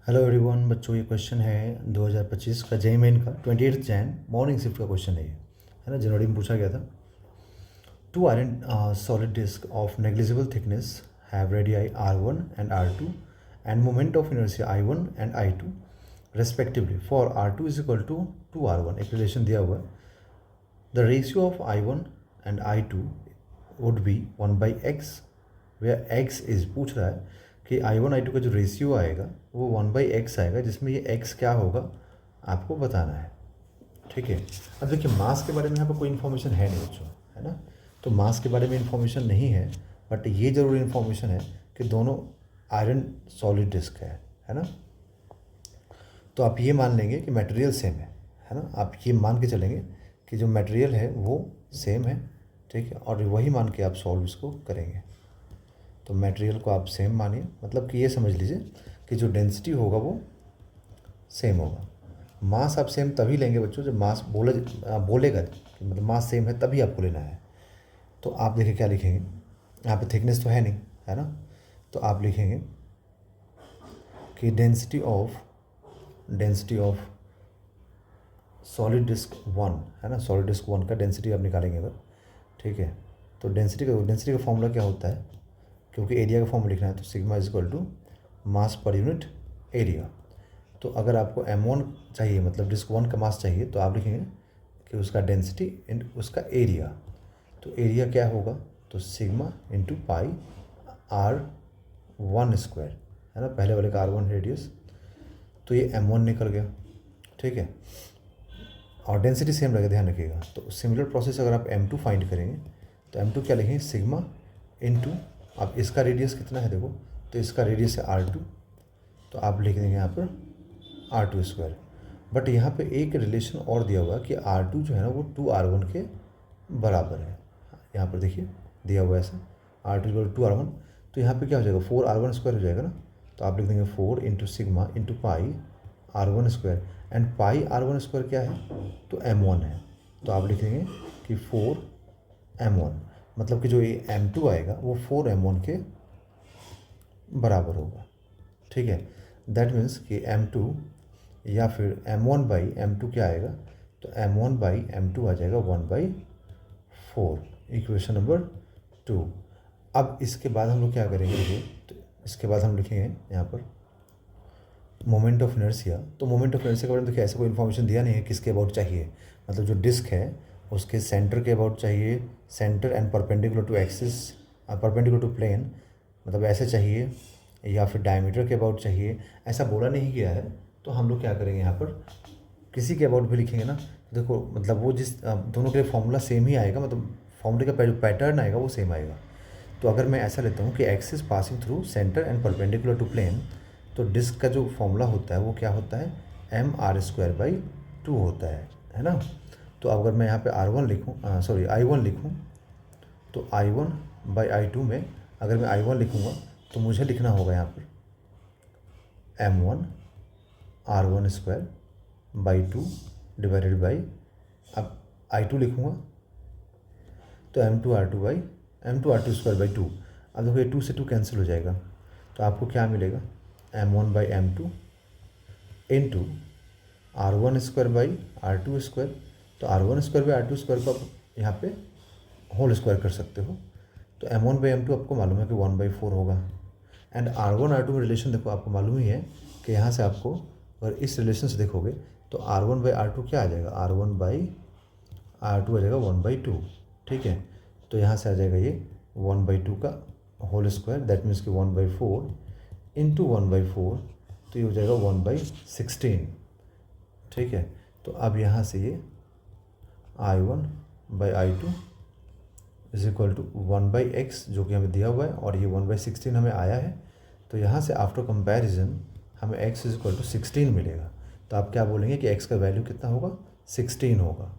Hello everyone बच्चों, ये question है 2025 का जेई मेन का 28 जैन मॉर्निंग शिफ्ट का क्वेश्चन है ये, है ना। जनवरी में पूछा गया था। Two iron solid disc of negligible thickness have radii R1 and R2 and moment of inertia I1 and I2 respectively for R2 is equal to 2R1। एक रिलेशन दिया हुआ है। The ratio of I1 and I2 would be 1/x, where x is पूछ रहा है कि I1 I2 का जो रेशियो आएगा वो 1/x आएगा, जिसमें ये x क्या होगा आपको बताना है। ठीक है। अब देखिए, मास के बारे में यहाँ पर कोई इन्फॉर्मेशन है नहीं बच्चों, है ना। तो मास के बारे में इन्फॉर्मेशन नहीं है, बट ये ज़रूर इन्फॉर्मेशन है कि दोनों आयरन सॉलिड डिस्क है ना। तो आप ये मान लेंगे कि मटेरियल सेम है ना। आप ये मान के चलेंगे कि जो मटेरियल है वो सेम है, ठीक है। और वही मान के आप सॉल्व इसको करेंगे। तो मटेरियल को आप सेम मानिए, मतलब कि ये समझ लीजिए कि जो डेंसिटी होगा वो सेम होगा। मास आप सेम तभी लेंगे बच्चों जब मास बोलेगा कि मतलब मास सेम है, तभी आपको लेना है। तो आप देखिए क्या लिखेंगे, यहाँ पे थिकनेस तो है नहीं, है ना। तो आप लिखेंगे कि डेंसिटी ऑफ सॉलिड डिस्क 1, है ना। सॉलिड डिस्क 1 का डेंसिटी आप निकालेंगे अगर, ठीक है। तो डेंसिटी का फॉर्मूला क्या होता है, क्योंकि एरिया का फॉर्मूला लिखना है, तो sigma is equal to mass per unit area. तो अगर आपको M1 चाहिए, मतलब डिस्क 1 का मास चाहिए, तो आप लिखेंगे कि उसका डेंसिटी इन उसका एरिया। तो एरिया क्या होगा, तो सिग्मा इंटू पाई R1², है ना। पहले वाले का R1 रेडियस, तो ये M1 निकल गया, ठीक है। और डेंसिटी सेम लगेगा, ध्यान रखिएगा। तो सिमिलर प्रोसेस अगर आप M2 फाइंड करेंगे, तो M2 क्या लिखेंगे, सिग्मा इंटू, अब इसका रेडियस कितना है देखो, तो इसका रेडियस है R2, तो आप लिख देंगे यहाँ पर R2²। बट यहाँ पे एक रिलेशन और दिया हुआ है कि R2 जो है ना वो 2R1 के बराबर है। यहाँ पर देखिए दिया हुआ है ऐसा, R2 = 2R1। तो यहाँ पे क्या हो जाएगा, 4R1² हो जाएगा ना। तो आप लिख देंगे 4 into sigma into pi R1², and pi R1² क्या है, तो M1 है। तो आप लिख देंगे कि 4M1, मतलब कि जो ये M2 आएगा वो 4M1 के बराबर होगा, ठीक है। दैट मीन्स कि M2 या फिर M1/M2 क्या आएगा, तो M1/M2 आ जाएगा 1/4, इक्वेशन नंबर 2। अब इसके बाद हम लोग क्या करेंगे, देखिए, तो इसके बाद हम लिखेंगे यहाँ पर मोमेंट ऑफ इनर्शिया। तो मोमेंट ऑफ इनर्शिया के बारे में देखिए ऐसा कोई इन्फॉर्मेशन दिया नहीं है किसके अबाउट चाहिए, मतलब जो डिस्क है उसके सेंटर के अबाउट चाहिए, centre and perpendicular to axis, perpendicular to plane, मतलब ऐसे चाहिए, या फिर डायमीटर के अबाउट चाहिए, ऐसा बोला नहीं गया है। तो हम लोग क्या करेंगे, यहाँ पर किसी के अबाउट भी लिखेंगे ना, तो देखो मतलब वो जिस दोनों के लिए फॉर्मूला सेम ही आएगा, मतलब फॉर्मूले का जो पैटर्न आएगा वो सेम आएगा। तो अगर मैं ऐसा लेता हूँ कि axis passing through centre and perpendicular to plane, तो डिस्क का जो फॉर्मूला होता है वो क्या होता है, mR²/2 होता है ना। तो अगर मैं यहाँ पे R1 लिखूँ, सॉरी I1 लिखूँ, तो I1/I2 में अगर मैं I1 लिखूँगा तो मुझे लिखना होगा यहाँ पर M1 R1²/2 डिवाइडेड बाई, अब I2 लिखूँगा तो M2R2²/2। अब देखो ये 2 से 2 कैंसिल हो जाएगा, तो आपको क्या मिलेगा, M1/M2 इंटू R1²/R2²। तो R1²/R2² को आप यहाँ पे होल स्क्वायर कर सकते हो। तो M1/M2 आपको मालूम है कि 1/4 होगा। एंड R1 R2 में रिलेशन देखो आपको मालूम ही है कि यहाँ से आपको अगर इस रिलेशन से देखोगे तो R1/R2 क्या आ जाएगा, R1/R2 आ जाएगा 1/2, ठीक है। तो यहाँ से आ जाएगा ये 1/2 का होल स्क्वायर, दैट मीन्स कि 1/4 इंटू 1/4, तो ये हो जाएगा 1/16, ठीक है। तो अब यहाँ से ये I1/I2 is equal to 1/x जो कि हमें दिया हुआ है, और ये 1/16 हमें आया है। तो यहाँ से आफ्टर कंपैरिजन हमें x इज इक्वल टू 16 मिलेगा। तो आप क्या बोलेंगे कि x का वैल्यू कितना होगा, 16 होगा।